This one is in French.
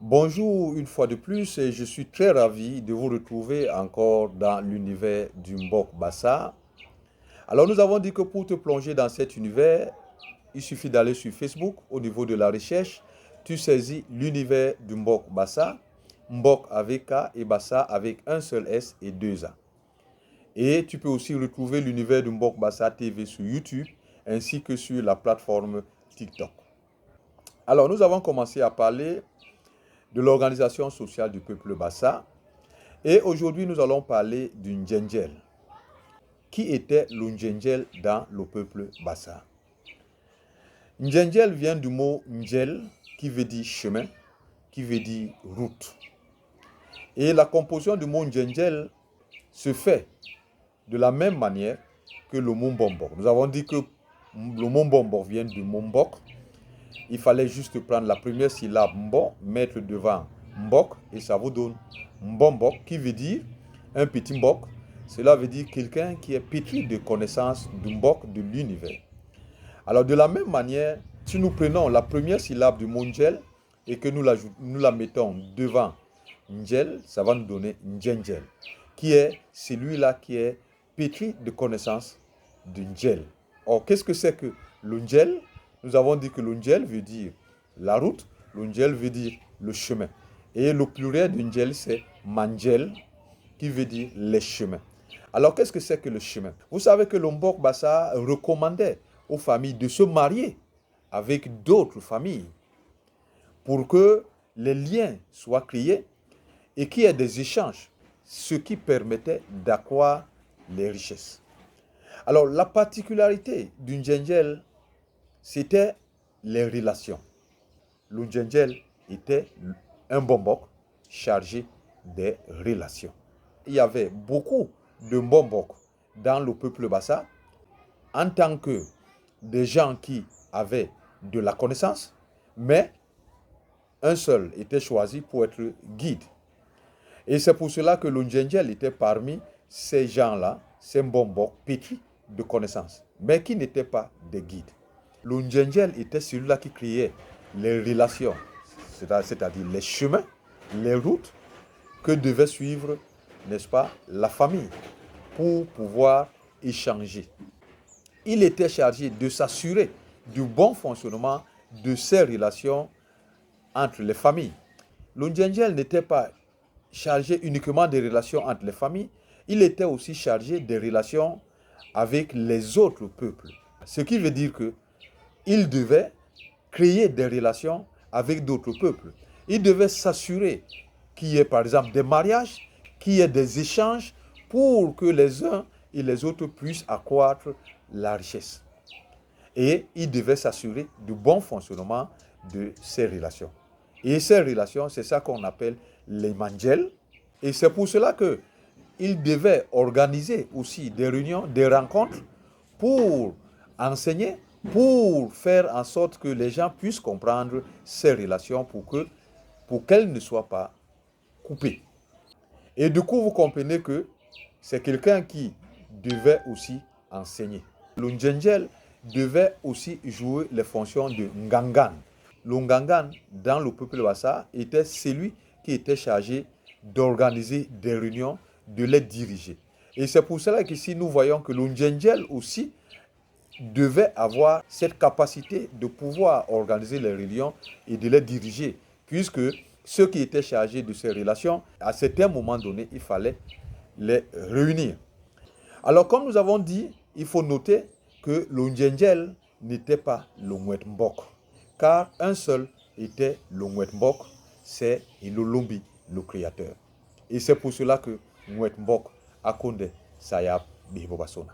Bonjour une fois de plus et je suis très ravi de vous retrouver encore dans l'univers du Mbok Bassa. Alors nous avons dit que pour te plonger dans cet univers, il suffit d'aller sur Facebook au niveau de la recherche. Tu saisis l'univers du Mbok Bassa, Mbok avec K et Bassa avec un seul S et deux A. Et tu peux aussi retrouver l'univers du Mbok Bassa TV sur YouTube ainsi que sur la plateforme TikTok. Alors nous avons commencé à parler de l'organisation sociale du peuple Bassa. Et aujourd'hui, nous allons parler du Ndjendjel. Qui était le Ndjendjel dans le peuple Bassa? Ndjendjel vient du mot Ndjel, qui veut dire chemin, qui veut dire route. Et la composition du mot Ndjendjel se fait de la même manière que le mot Mbombok. Nous avons dit que le mot Mbombok vient du mot Mbok. Il fallait juste prendre la première syllabe Mbo, mettre devant Mbok et ça vous donne Mbombok qui veut dire un petit Mbok. Cela veut dire quelqu'un qui est pétri de connaissances du Mbok, de l'univers. Alors de la même manière, si nous prenons la première syllabe du mot Ndjel et que nous la mettons devant Ndjel, ça va nous donner Ndjendjel, qui est celui-là qui est pétri de connaissances du Ndjel. Or, qu'est-ce que c'est que le Ndjel? Nous avons dit que le Ndjel veut dire la route, le Ndjel veut dire le chemin. Et le pluriel du Ndjel, c'est Mandjel, qui veut dire les chemins. Alors, qu'est-ce que c'est que le chemin? Vous savez que le Mbok Bassa recommandait aux familles de se marier avec d'autres familles pour que les liens soient créés et qu'il y ait des échanges, ce qui permettait d'accroître les richesses. Alors, la particularité du Ndjendjel, c'était les relations. Le Ndjendjel était un Mbombok chargé des relations. Il y avait beaucoup de Mbombok dans le peuple Bassa en tant que des gens qui avaient de la connaissance, mais un seul était choisi pour être guide. Et c'est pour cela que le Ndjendjel était parmi ces gens-là, ces Mbombok pétris de connaissances, mais qui n'étaient pas des guides. Le Ndjendjel était celui-là qui créait les relations, c'est-à-dire les chemins, les routes que devait suivre, n'est-ce pas, la famille pour pouvoir échanger. Il était chargé de s'assurer du bon fonctionnement de ces relations entre les familles. Le Ndjendjel n'était pas chargé uniquement des relations entre les familles, il était aussi chargé des relations avec les autres peuples. Ce qui veut dire que il devait créer des relations avec d'autres peuples. Il devait s'assurer qu'il y ait par exemple des mariages, qu'il y ait des échanges pour que les uns et les autres puissent accroître la richesse. Et il devait s'assurer du bon fonctionnement de ces relations. Et ces relations, c'est ça qu'on appelle les mandjels. Et c'est pour cela qu'il devait organiser aussi des réunions, des rencontres pour enseigner, pour faire en sorte que les gens puissent comprendre ces relations pour qu'elles ne soient pas coupées. Et du coup, vous comprenez que c'est quelqu'un qui devait aussi enseigner. Le Ndjendjel devait aussi jouer les fonctions de Ngangan. Le Ngangan, dans le peuple Bassa, était celui qui était chargé d'organiser des réunions, de les diriger. Et c'est pour cela que si nous voyons que le Ndjendjel aussi devait avoir cette capacité de pouvoir organiser les réunions et de les diriger, puisque ceux qui étaient chargés de ces relations, à certains moments donnés, il fallait les réunir. Alors, comme nous avons dit, il faut noter que le Ndjendjel n'était pas le Nwet Mbok, car un seul était le Nwet Mbok, c'est Ilolombi, le créateur. Et c'est pour cela que Nwet Mbok a condé Sayab Bibobasona.